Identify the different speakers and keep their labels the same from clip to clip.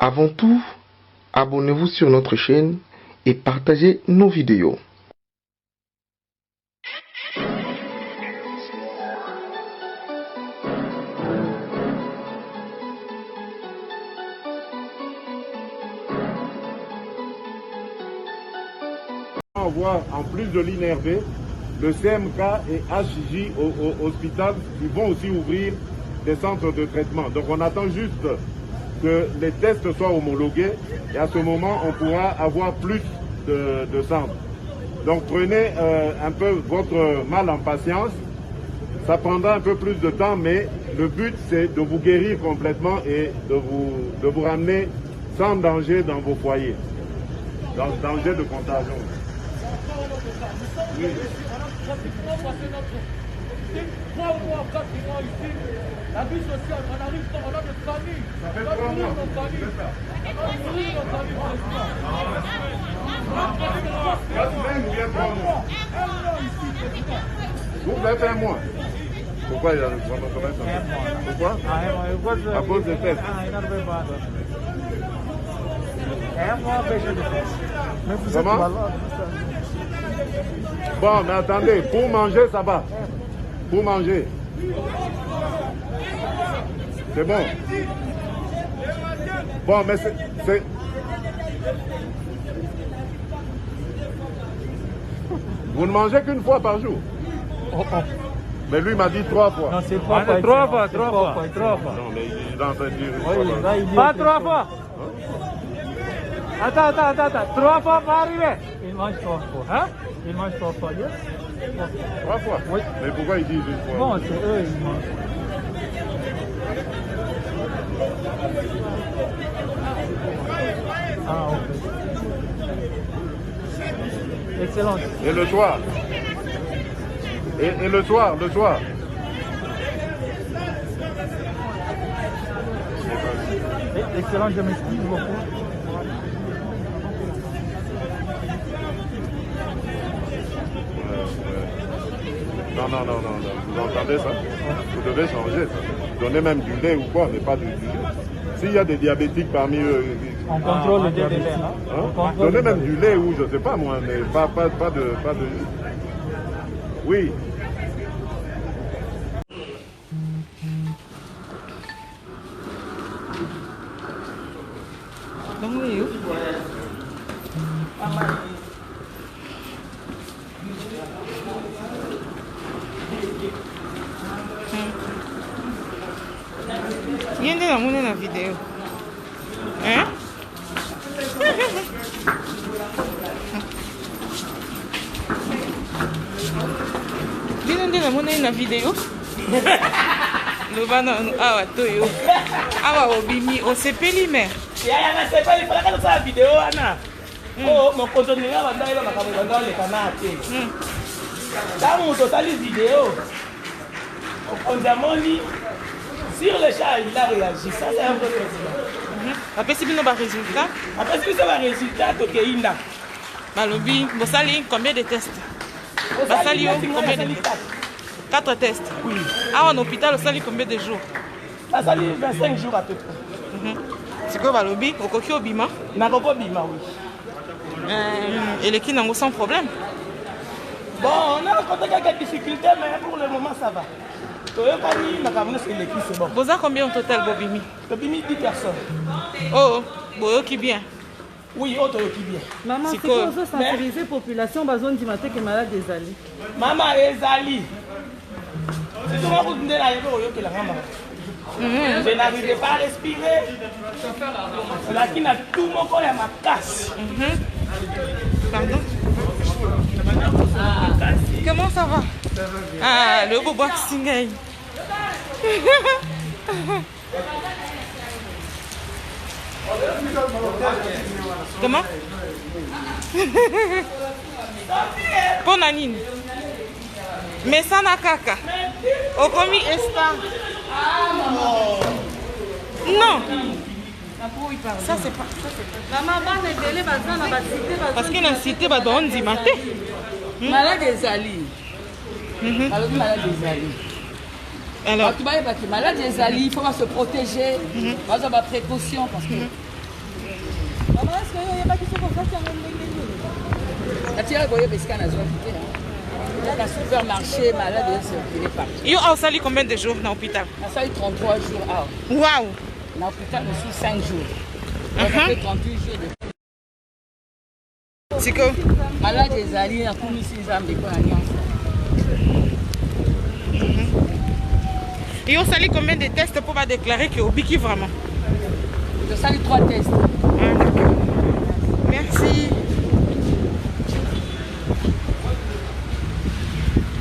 Speaker 1: Avant tout, abonnez-vous sur notre chaîne et partagez nos vidéos.
Speaker 2: On voit en plus de l'INRB, le CMK et HJ au hospital qui vont aussi ouvrir des centres de traitement. Donc on attend juste que les tests soient homologués et à ce moment on pourra avoir plus de centres. Donc prenez un peu votre mal en patience. Ça prendra un peu plus de temps, mais le but c'est de vous guérir complètement et de vous ramener sans danger dans vos foyers, dans danger de contagion. Oui.
Speaker 3: 3 mois, 4 mois ici, la vie sociale, on arrive, on a des familles.
Speaker 2: Ça fait 3 mois. La semaine ou bien 3 mois. Vous avez fait un mois. Pourquoi il y a le Pourquoi? À cause des tests. Comment? Bon, mais attendez, pour manger, ça va. Pour manger. C'est bon. Bon, mais c'est... Vous ne mangez qu'une fois par jour. Mais lui m'a dit 3 fois.
Speaker 3: Non, c'est 3 fois. 3 fois, 3 fois.
Speaker 2: Non, mais il est en train de dire...
Speaker 3: Pas 3 fois. Attends. 3 fois va arriver. Il mange 3 fois. Hein? Il mange 3 fois.
Speaker 2: 3 fois?
Speaker 3: Oui.
Speaker 2: Mais pourquoi ils disent une fois?
Speaker 3: Bon, c'est eux, ils mangent. Ah, ok. Excellent.
Speaker 2: Et le soir? Et le soir?
Speaker 3: Excellent, je m'excuse beaucoup.
Speaker 2: Non. Vous entendez ça? Vous devez changer ça. Donnez même du lait ou quoi, mais pas du lait. S'il y a des diabétiques parmi eux...
Speaker 3: On contrôle le diabète.
Speaker 2: Donnez même du lait ou je sais pas moi, mais pas de... Oui.
Speaker 4: Niende na mune na video. Hein? Niende na mune na video. Lobana awa toyo. Awa obimi osepeli mer.
Speaker 5: Ya na sepeli fala kana sa video ana. Oh, mon contenu là banda eba makambo banda le kanate. Da muto tali video. On demande sur le chat, il a réagi. Ça, c'est un peu président.
Speaker 4: Après, si vous n'avez pas de résultat,
Speaker 5: après, si vous avez un résultat, ok, il y a.
Speaker 4: Malobi, vous allez combien de tests? Vous allez combien de tests? 4 tests.
Speaker 5: Oui.
Speaker 4: Ah, en hôpital, vous allez combien de jours?
Speaker 5: Ça allait 25 jours à peu près.
Speaker 4: C'est quoi, Malobi? Au coquille au bima?
Speaker 5: Na coco bima, oui.
Speaker 4: Et les qui n'ont sans problème?
Speaker 5: Bon, on a rencontré quelques difficultés, mais pour le moment, ça va.
Speaker 4: Vous avez combien au total, Bobimi?
Speaker 5: Bobimi 10 personnes.
Speaker 4: Oh, Boyo qui bien.
Speaker 5: Oui, autre qui bien.
Speaker 6: Maman, c'est quoi vous sensibiliser la population, besoin du matin que malade des alliés.
Speaker 5: Maman, Ezali. Si tu m'as dit que la maman. Je n'arrivais pas à respirer. Là, qui n'a tout mon corps à ma casse.
Speaker 4: Pardon? Comment ça va? Ah, le beau boxing. Comment? Pour Nanine. Mais ça n'a caca. Au commis instant. Non. Ça c'est pas.
Speaker 6: Maman,
Speaker 4: parce que la cité va donner du matin.
Speaker 6: Malade des alliés. Malade des alliés.
Speaker 4: Alors,
Speaker 6: malade des alliés, il faut se protéger. Avoir précaution parce que Maman, est-ce qu'il y a pas qui sont comme ça qui ont un le supermarché, malade, circuler partout.
Speaker 4: Yo a sali combien de jours dans l'hôpital?
Speaker 6: Ça a eu 33 jours.
Speaker 4: Waouh!
Speaker 6: Dans l'hôpital, je suis 5 jours. On a fait 38 jours de...
Speaker 4: C'est que?
Speaker 6: Malade des alliés, on a mis 6 ans de alliance.
Speaker 4: Yo sali combien de tests pour pas déclarer que Obiki vraiment?
Speaker 6: Je sali 3 tests.
Speaker 4: Ah, d'accord. Merci.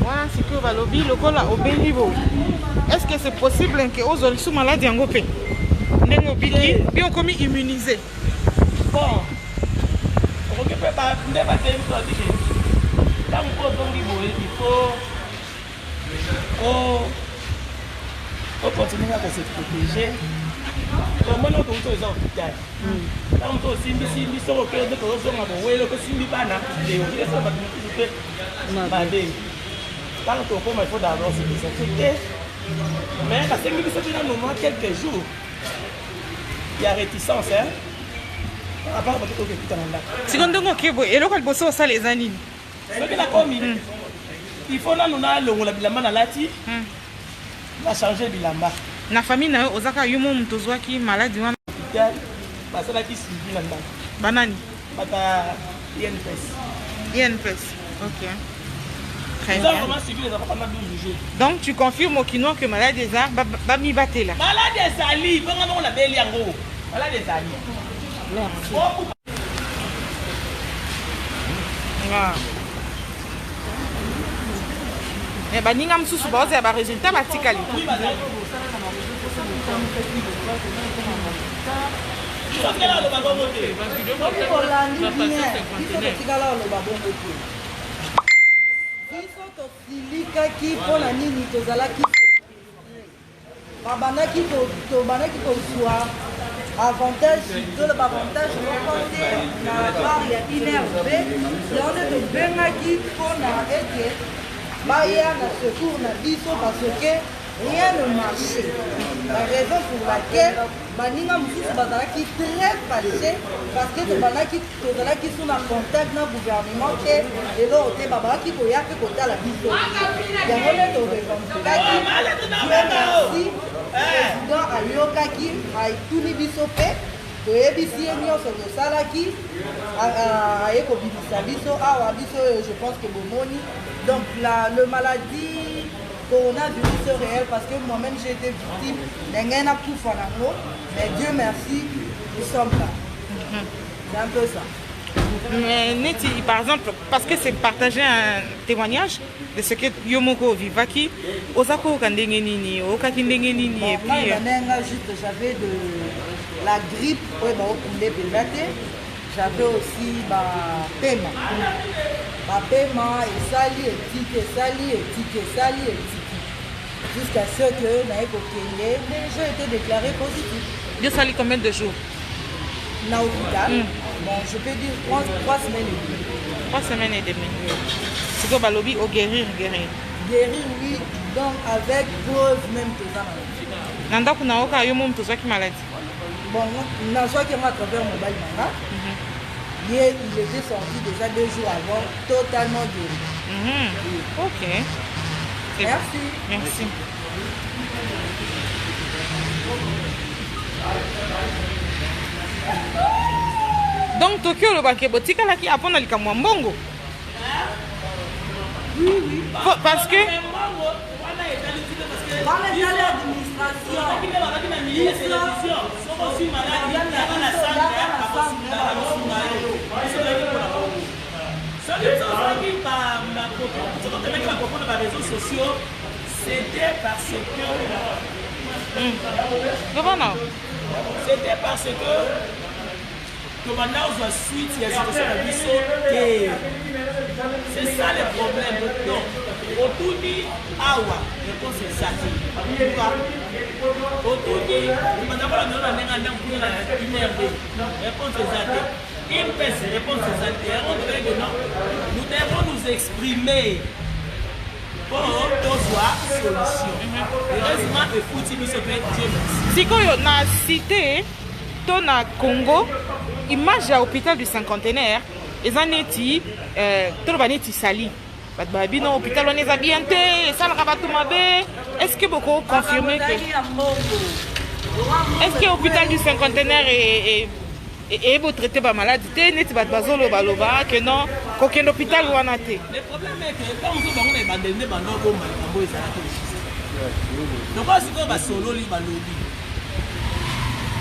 Speaker 4: Voilà, c'est que va lobby le col au bel niveau. Est-ce que c'est possible que aux autres sous malades en gopé? N'engo Obiki, bien comme immunisé.
Speaker 5: Bon, on ne peut pas faire une stratégie. Quand on peut il faut continuer à se protéger. Comment on peut utiliser l'hôpital? Quand on peut aussi mis sur le cœur de corruption, on va voir que si on va quand on peut, il faut d'abord se désinfecter. Mais parce que nous sommes dans quelques jours, il y a réticence. À part que
Speaker 4: si on donne ok, et là quand bosse au salle les années.
Speaker 5: Il faut là nous allons la bilamba na lati. Va changer bilamba.
Speaker 4: Na famille na ozaka yumo mtozwa ki malade wana.
Speaker 5: Hôpital, parce que qui suivi là dedans.
Speaker 4: Banani.
Speaker 5: Bata INPS.
Speaker 4: INPS. OK. Très
Speaker 5: Nous avons
Speaker 4: bien.
Speaker 5: vraiment suivi les enfants pendant 12 jours.
Speaker 4: Donc tu confirmes au Kinois que malade des arts va mi battre là.
Speaker 5: Malade des ali, on a belle yango. Malade des ali. Merci.
Speaker 4: Ah. Mais baninga msusu baoze ya ba résultat batikali.
Speaker 5: Oui, madame.
Speaker 6: biso tosilikaki mpona nini tozalaki tobandaki kozwa avantage toloba avantage moko te na part ya inerve yango nde tobengaki mpona ete baya na secours na biso parce que rien ne marchait. La raison pour laquelle baninga mosusu bazalaki très fâché parce que tozalaki sous na contact na gouvernement te lelo te babaki koya mpe kotala biso yango nde toreventikaki merci président ayokaki aituni biso mpe toyebisi ye nyonso tosalaki aye kobimisa biso awa biso je pense que bomoni donc le maladie coronavirus réel parce que moi-même j'ai été victime d'un coup mais Dieu merci nous sommes là. C'est un peu ça.
Speaker 4: Mais Neti, par exemple, parce que c'est partager un témoignage de ce que Yomoko Vivaki, Osako Kandengenini, Okakindengenini, et puis.
Speaker 6: Juste, j'avais de la grippe, j'avais aussi ma paiement. Ma paiement et sali et tique. Jusqu'à ce que j'ai été déclaré positif.
Speaker 4: Dieu sali combien de jours?
Speaker 6: Na hôpital. Bon, je peux dire 3 semaines et demie.
Speaker 4: 3 semaines et demie. C'est que Balobi au guérir.
Speaker 6: Guérir, oui. Donc avec preuve même que ça.
Speaker 4: Nanda kunaoka yo mom tozaki maladie.
Speaker 6: Bon, nazwa qui m'a travers mobile manga. Il était sorti déjà 2 jours avant, totalement guéri.
Speaker 4: Ok.
Speaker 6: Merci.
Speaker 4: Donc Tokyo le banque botika là qui apprend à likamwa mbongo.
Speaker 6: Oui.
Speaker 4: Parce que
Speaker 5: c'était parce que maintenant on doit suite il y a c'est ça le problème donc autoudi awa réponse c'est ça autoudi maintenant on a réponse c'est ça une personne réponse c'est ça nous devons nous exprimer pour soit solution heureusement écoute nous se fait Dieu
Speaker 4: sikoyo na cité to na Congo image à l'hôpital du cinquantenaire, ils en étaient, tout le monde est sali. Bino hôpital on est bien et ça le rabat. Est-ce que beaucoup confirmé que est-ce que l'hôpital du cinquantenaire est beau traité par maladie n'est pas bazolo baloba que non qu'aucun hôpital ou en a été.
Speaker 5: Le problème est que quand on est abandonné pendant qu'on m'a donc c'est quoi va solo li balobi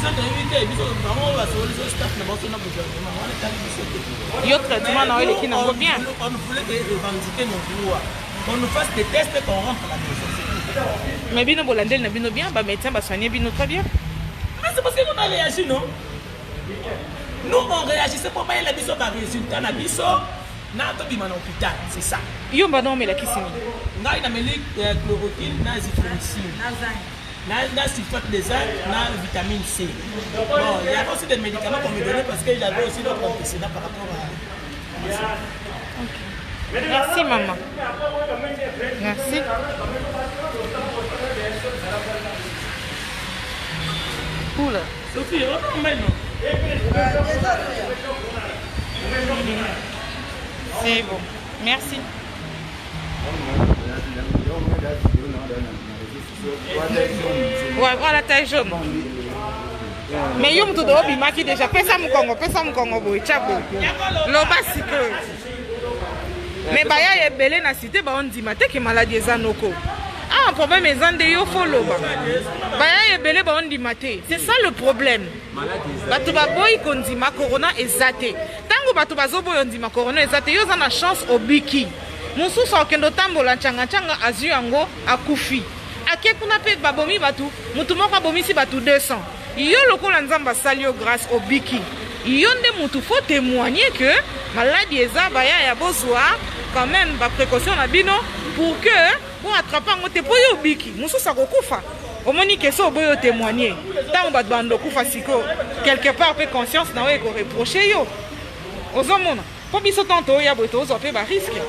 Speaker 5: ça doit éviter biso vraiment va solo les staff na baso na gouvernement on est allé biso
Speaker 4: yo traitement na ele qui n'a pas bien
Speaker 5: on voulait revendiquer nos droits on nous fasse des tests qu'on rentre la société
Speaker 4: mais bino bolandel na bino bien ba médecin ba soigner bino très bien
Speaker 5: mais c'est parce que on a réagi non nous on réagissait pour pas la biso ba résultat na biso na to bima na hôpital c'est ça
Speaker 4: yo ba non mais la kisini
Speaker 5: ngai na meli chloroquine na azithromycin na sulfate de zinc na vitamine C. Bon, il y a aussi des médicaments qu'on me donnait parce que j'avais aussi d'autres antécédents par rapport à ça.
Speaker 4: Okay. Merci maman. Merci. Oula.
Speaker 5: Sophie, on met non.
Speaker 4: C'est bon. Merci. Ouais, voilà taille jaune. Mais yo mtu do bimaki déjà pesa mkongo boy chabo. Loba siko. Mais baya ebele na cité ba on dit maté que maladie ezanoko. Ah, problème ezande yo follow ba. Baya ebele ba on dit maté. C'est ça le problème. Batu ba boy kondima corona ezate. Tango batu bazobo yo ndima corona ezate yo za na chance obiki. Mususu okendo tambola changa azu yango akufi. Ake kuna pe babomi batu mutu moko bomisi batu 200. Yo lokola nzamba salio grâce au biki. Yo nde mutu faut témoigner que maladie eza baya ya bozwa quand même ba précaution na bino pour que pour attraper ngote po yo biki. Mususu akokufa. Omoni que so boyo témoigner. Tant ba bando kufa siko quelque part pe conscience na we ko reprocher yo. Ozomona po biso tanto ya boto ozope ba risque.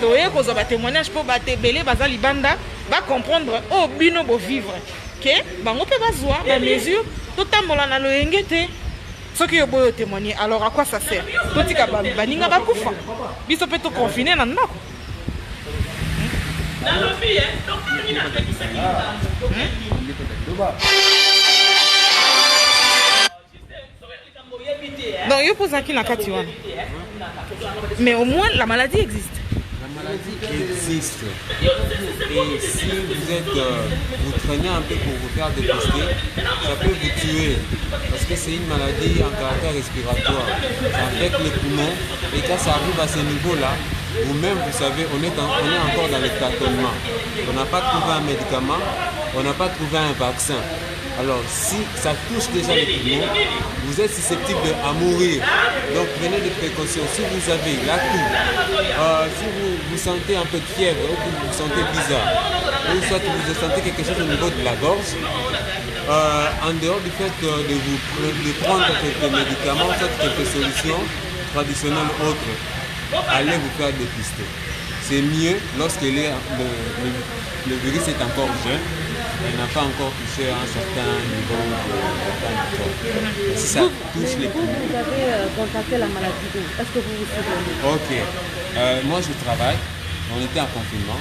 Speaker 4: Toye ko zo ba témoignage po ba tebele baza libanda va comprendre au bino bo vivre que bango pe bazwa ba mesure totambola na loyengete soki yo boyo témoigner alors à quoi ça sert totika baninga bakufa biso pe to confiner na ndako
Speaker 5: na lobi donc ni na avec ça
Speaker 4: donc yo pose qui na kati wana mais au moins la maladie existe.
Speaker 7: La maladie existe. Et si vous traînez un peu pour vous faire dépister, ça peut vous tuer. Parce que c'est une maladie en caractère respiratoire. Ça affecte les poumons. Et quand ça arrive à ce niveau-là, vous-même, vous savez, on est encore dans le tâtonnement. On n'a pas trouvé un médicament, on n'a pas trouvé un vaccin. Alors, si ça touche déjà les poumons, vous êtes susceptible à mourir. Donc, prenez des précautions. Si vous avez la toux, si vous sentez un peu de fièvre ou que vous vous sentez bizarre, ou soit vous sentez quelque chose au niveau de la gorge, en dehors du fait de prendre quelques médicaments, soit quelques solutions traditionnelles ou autres, allez vous faire dépister. C'est mieux lorsque le virus est encore jeune. Il n'a pas encore touché à un certain niveau de si ça touche les poumons.
Speaker 8: Vous avez contacté la maladie, est-ce que vous vous souvenez?
Speaker 7: Ok. Moi je travaille, on était en confinement.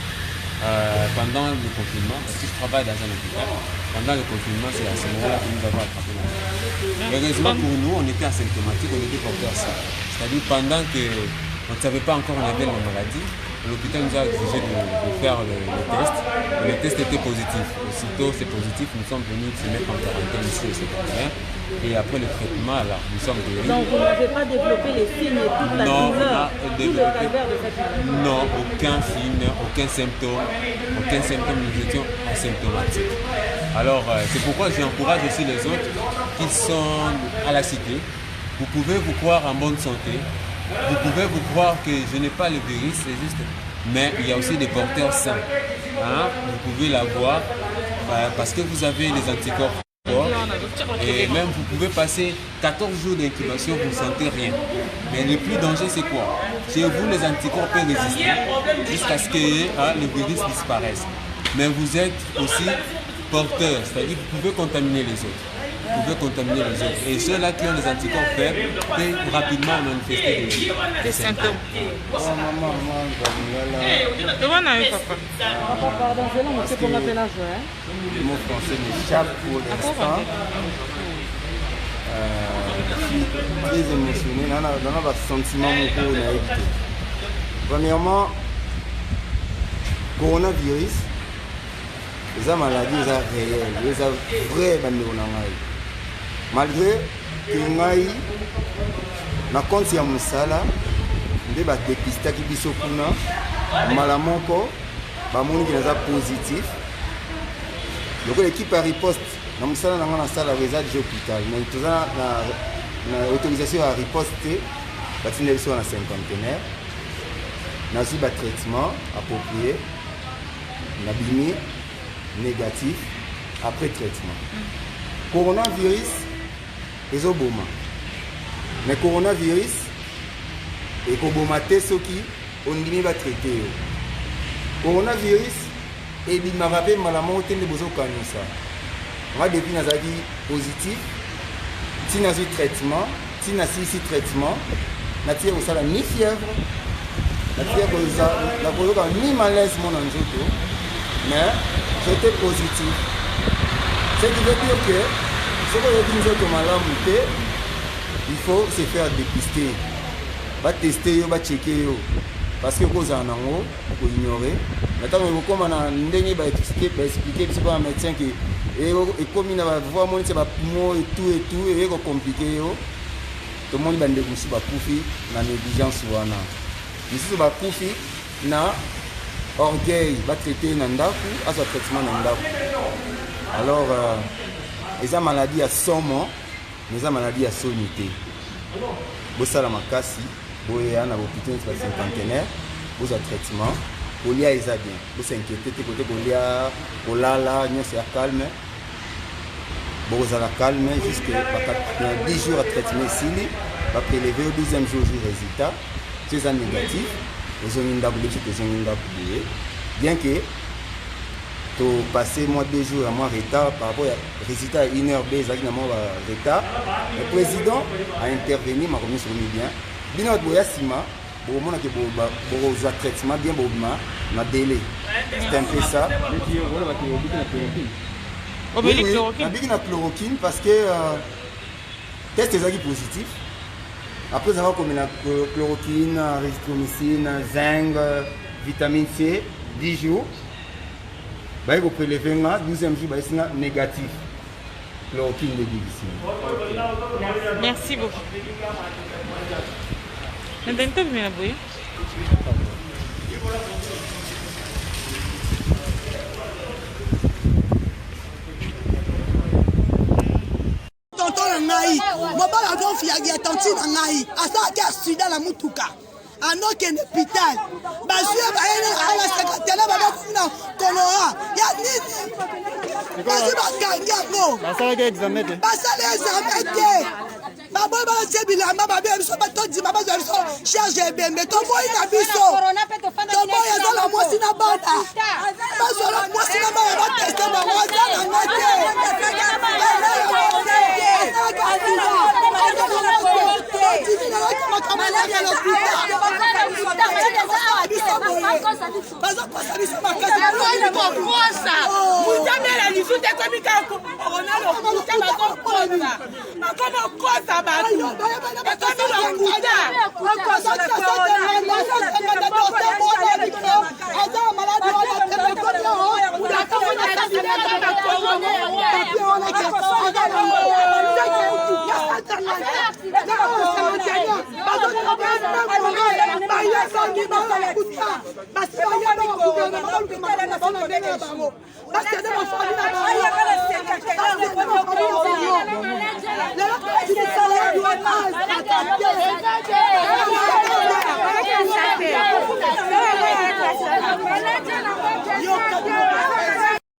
Speaker 7: Pendant le confinement, parce que je travaille dans un hôpital, pendant le confinement, c'est à ce moment-là que nous avons attrapé la maladie. Heureusement pour nous, on était asymptomatiques, on était porteurs ça. C'est-à-dire pendant qu'on ne savait pas encore qu'on avait la maladie, l'hôpital nous a exigé de faire le test. Le test était positif. Aussitôt c'est positif, nous sommes venus se mettre en quarantaine ici au secrétaire. Et après le traitement, alors, nous sommes guéris.
Speaker 8: Donc vous n'avez pas développé les signes et toute la douleur, tout le calvaire de cette maladie?
Speaker 7: Non, aucun signe, aucun symptôme. Nous étions asymptomatiques. Alors c'est pourquoi j'encourage aussi les autres qui sont à la cité. Vous pouvez vous croire en bonne santé. Vous pouvez vous croire que je n'ai pas le virus, c'est juste. Mais il y a aussi des porteurs sains. Hein? Vous pouvez l'avoir parce que vous avez les anticorps forts. Et même vous pouvez passer 14 jours d'incubation, vous ne sentez rien. Mais le plus dangereux, c'est quoi? Chez vous, les anticorps peuvent résister jusqu'à ce que le virus disparaisse. Mais vous êtes aussi porteur, c'est-à-dire que vous pouvez contaminer les autres. pouvait contaminer les autres. Et ceux-là qui ont des anticorps faibles peuvent rapidement manifester des symptômes.
Speaker 8: Pardon, c'est long, c'est pour m'appeler la joie.
Speaker 9: Le mot français m'échappe pour l'instant. Je suis très émotionné. Dans un sentiment beaucoup naïveté. Premièrement, coronavirus, les maladies sont réelles, les vraies maladies. Malgré que nous avons compte ya musala, nous avons dépisté qui biso kuna, malamoko, bamoni qui est positif. Donc l'équipe a riposte. Dans le salon, on a la réserve de l'hôpital. Mais tout ça, l'autorisation à riposter, parce qu'il y a un cinquantenaire. On a aussi un traitement approprié, on a bimé, négatif, après traitement. Coronavirus, ils ont boma. Mais coronavirus, et coronavirus, ceux qui ont dit va traiter. Coronavirus, et il m'a rappelé malamment au téléphone de Kanoussa. Moi, depuis que je suis positif, si je suis traitement, si je suis traitement, je suis ni fièvre, je suis ni malaise, mais j'étais positif. Ce qui veut dire que si vous êtes malade, il faut se faire dépister. Va tester, va checker. Parce que vous en avez, vous ignorez. Maintenant, vous allez expliquer à un médecin que et comme il va voir mon c'est pas poumon et tout et compliqué tout le monde va ndé kusi ba kufi na négligence wana ici ba kufi na orgueil va traiter na ndaku à ce traitement na ndaku alors les maladies à somo les maladies à sonité bo sala makasi boya na hôpital c'est cinquantenaire bo za traitement Olia est bien. Vous s'inquiétez, côté Olia, Olala, c'est calme. Vous allez calme jusqu'à 10 jours à traitement ici. Vous va prélever au 10e jour du résultat. C'est un négatif. Vous avez une double bien que tu passes moins 2 jours à moins retard par rapport au résultat à 1h, exactement retard. Le président a intervenu, m'a remis sur le bien. Bien Boyasima. Pour le traitement bien na délai. C'est un peu ça. Oui, la chloroquine parce que test est positif. Après avoir comme la chloroquine, azithromycine, zinc, vitamine C, 10 jours. Vous prélevez 12e jour, c'est négatif. Chloroquine de ici.
Speaker 4: Merci beaucoup. Tonton
Speaker 10: Nangai, mobala don fiagi atanti Nangai, asaki asida la mutuka. Anoke en hôpital. Bazue baene ala secrétaire baba kuna kolora. Ya nini? Bazue bakanga ngo. Basala examen. Basala examen. Babo bala sebilamba babe biso batodi mama biso charge ebembe to boy na biso. To boy azala mwasi na banda. Bazala mwasi na banda ba tester ba wazala ngate.